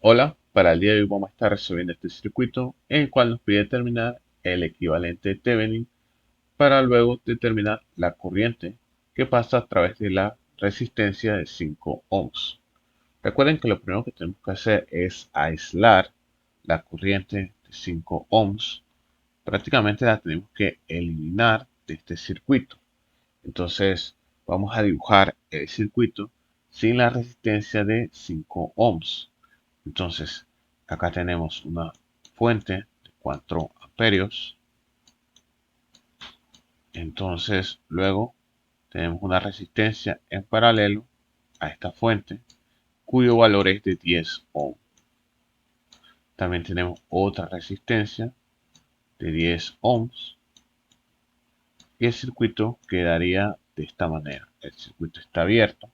Hola, para el día de hoy vamos a estar resolviendo este circuito en el cual nos pide determinar el equivalente de Thevenin para luego determinar la corriente que pasa a través de la resistencia de 5 ohms. Recuerden que lo primero que tenemos que hacer es aislar la corriente de 5 ohms. Prácticamente la tenemos que eliminar de este circuito. Entonces vamos a dibujar el circuito sin la resistencia de 5 ohms. Entonces, acá tenemos una fuente de 4 amperios. Entonces, luego tenemos una resistencia en paralelo a esta fuente, cuyo valor es de 10 ohm. También tenemos otra resistencia de 10 ohms y el circuito quedaría de esta manera. El circuito está abierto,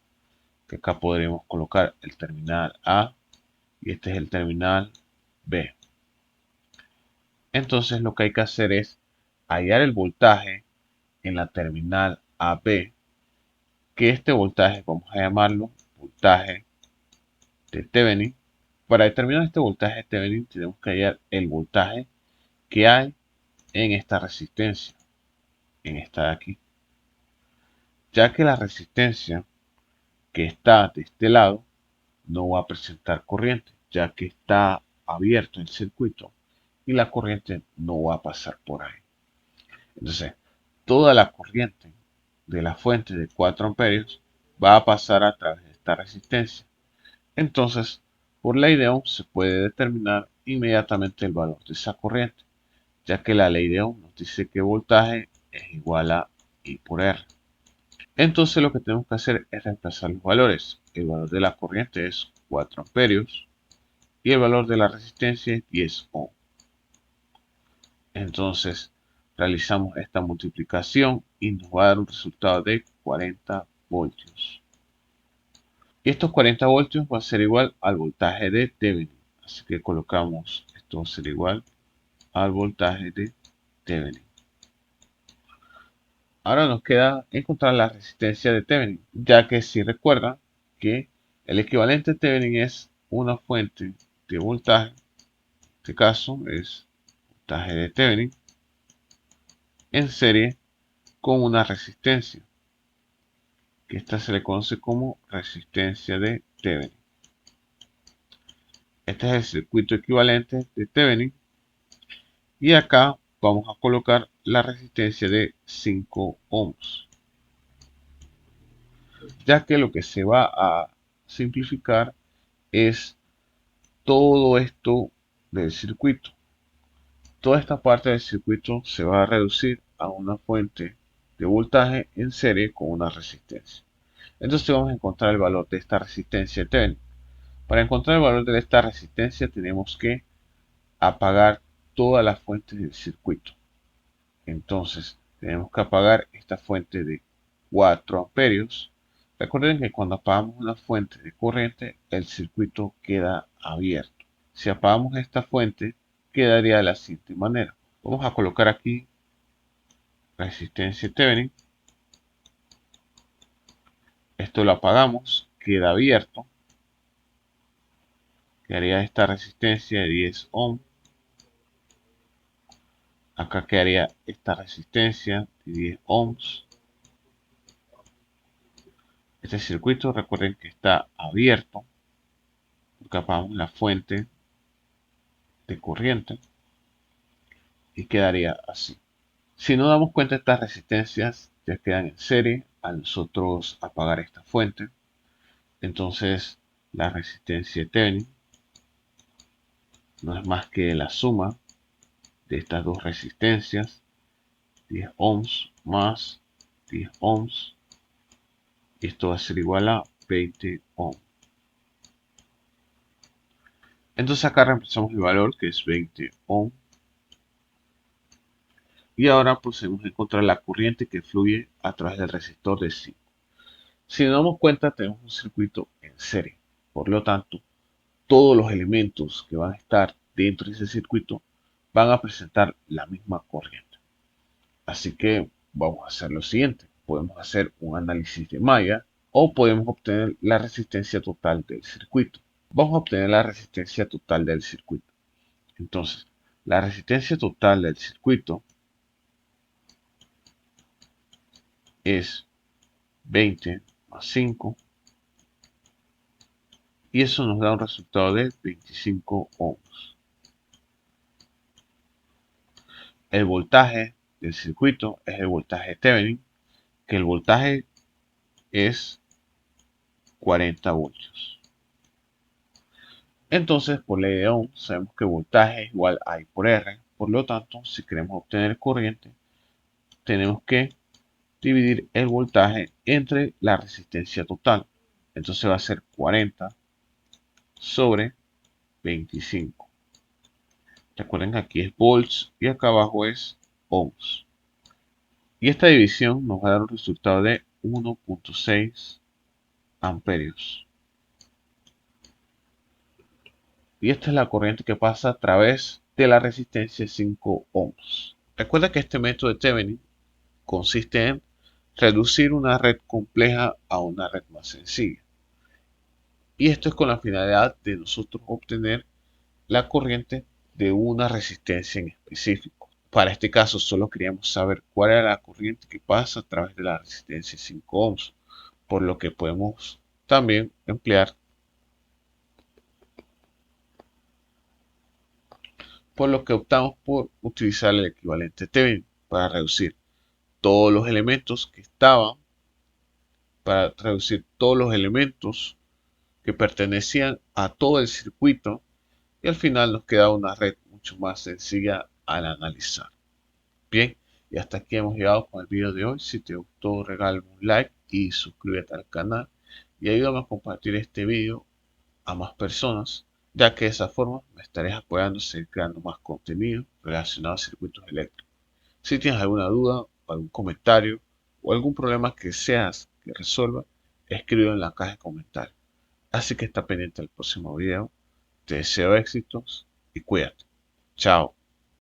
que acá podremos colocar el terminal A y este es el terminal B. Entonces, lo que hay que hacer es hallar el voltaje en la terminal AB, que este voltaje vamos a llamarlo voltaje de Thevenin. Para determinar este voltaje de Thevenin tenemos que hallar el voltaje que hay en esta resistencia, en esta de aquí, ya que la resistencia que está de este lado no va a presentar corriente, ya que está abierto el circuito y la corriente no va a pasar por ahí. Entonces, toda la corriente de la fuente de 4 amperios va a pasar a través de esta resistencia. Entonces, por ley de Ohm se puede determinar inmediatamente el valor de esa corriente, ya que la ley de Ohm nos dice que voltaje es igual a I por R. Entonces lo que tenemos que hacer es reemplazar los valores. El valor de la corriente es 4 amperios y el valor de la resistencia es 10 ohm. Entonces realizamos esta multiplicación y nos va a dar un resultado de 40 voltios. Y estos 40 voltios va a ser igual al voltaje de Thevenin. Así que colocamos esto va a ser igual al voltaje de Thevenin. Ahora nos queda encontrar la resistencia de Thevenin, ya que si recuerdan que el equivalente de Thevenin es una fuente de voltaje, en este caso es voltaje de Thevenin, en serie con una resistencia, que esta se le conoce como resistencia de Thevenin. Este es el circuito equivalente de Thevenin y acá vamos a colocar la resistencia de 5 ohms, ya que lo que se va a simplificar es todo esto del circuito. Toda esta parte del circuito se va a reducir a una fuente de voltaje en serie con una resistencia. Entonces vamos a encontrar el valor de esta resistencia Thevenin. Para encontrar el valor de esta resistencia tenemos que apagar todas las fuentes del circuito. Entonces tenemos que apagar esta fuente de 4 amperios. Recuerden que cuando apagamos una fuente de corriente, el circuito queda abierto. Si apagamos esta fuente, quedaría de la siguiente manera. Vamos a colocar aquí resistencia Thevenin. Esto lo apagamos, queda abierto. Quedaría esta resistencia de 10 ohm. Acá quedaría esta resistencia de 10 ohms. Este circuito recuerden que está abierto porque apagamos la fuente de corriente y quedaría así. Si no damos cuenta, estas resistencias ya quedan en serie al nosotros apagar esta fuente. Entonces la resistencia Thevenin no es más que la suma de estas dos resistencias, 10 ohms más 10 ohms, y esto va a ser igual a 20 ohms. Entonces acá reemplazamos el valor que es 20 ohms y ahora procedemos a encontrar la corriente que fluye a través del resistor de 5. Si nos damos cuenta, tenemos un circuito en serie. Por lo tanto, todos los elementos que van a estar dentro de ese circuito van a presentar la misma corriente. Así que vamos a hacer lo siguiente. Podemos hacer un análisis de malla o podemos obtener la resistencia total del circuito. vamos a obtener la resistencia total del circuito. Entonces, la resistencia total del circuito es 20 más 5 y eso nos da un resultado de 25 ohms. El voltaje del circuito es el voltaje Thevenin, que el voltaje es 40 voltios. Entonces, por ley de Ohm, sabemos que voltaje es igual a I por R. Por lo tanto, si queremos obtener corriente, tenemos que dividir el voltaje entre la resistencia total. Entonces va a ser 40 sobre 25. Recuerden que aquí es volts y acá abajo es ohms. Y esta división nos va a dar un resultado de 1.6 amperios. Y esta es la corriente que pasa a través de la resistencia 5 ohms. Recuerda que este método de Thevenin consiste en reducir una red compleja a una red más sencilla. Y esto es con la finalidad de nosotros obtener la corriente de una resistencia en específico. Para este caso solo queríamos saber cuál era la corriente que pasa a través de la resistencia 5 ohms, por lo que podemos también emplear, por lo que optamos por utilizar el equivalente Thevenin para reducir todos los elementos que estaban, para reducir todos los elementos que pertenecían a todo el circuito y al final nos queda una red mucho más sencilla al analizar. Bien, y hasta aquí hemos llegado con el video de hoy. Si te gustó, regálame un like y suscríbete al canal y ayúdame a compartir este video a más personas, ya que de esa forma me estaréis apoyando a seguir creando más contenido relacionado a circuitos eléctricos. Si tienes alguna duda, o algún comentario o algún problema que seas que resuelva, escríbelo en la caja de comentarios. Así que está pendiente del próximo video. Te deseo éxitos y cuídate. Chao.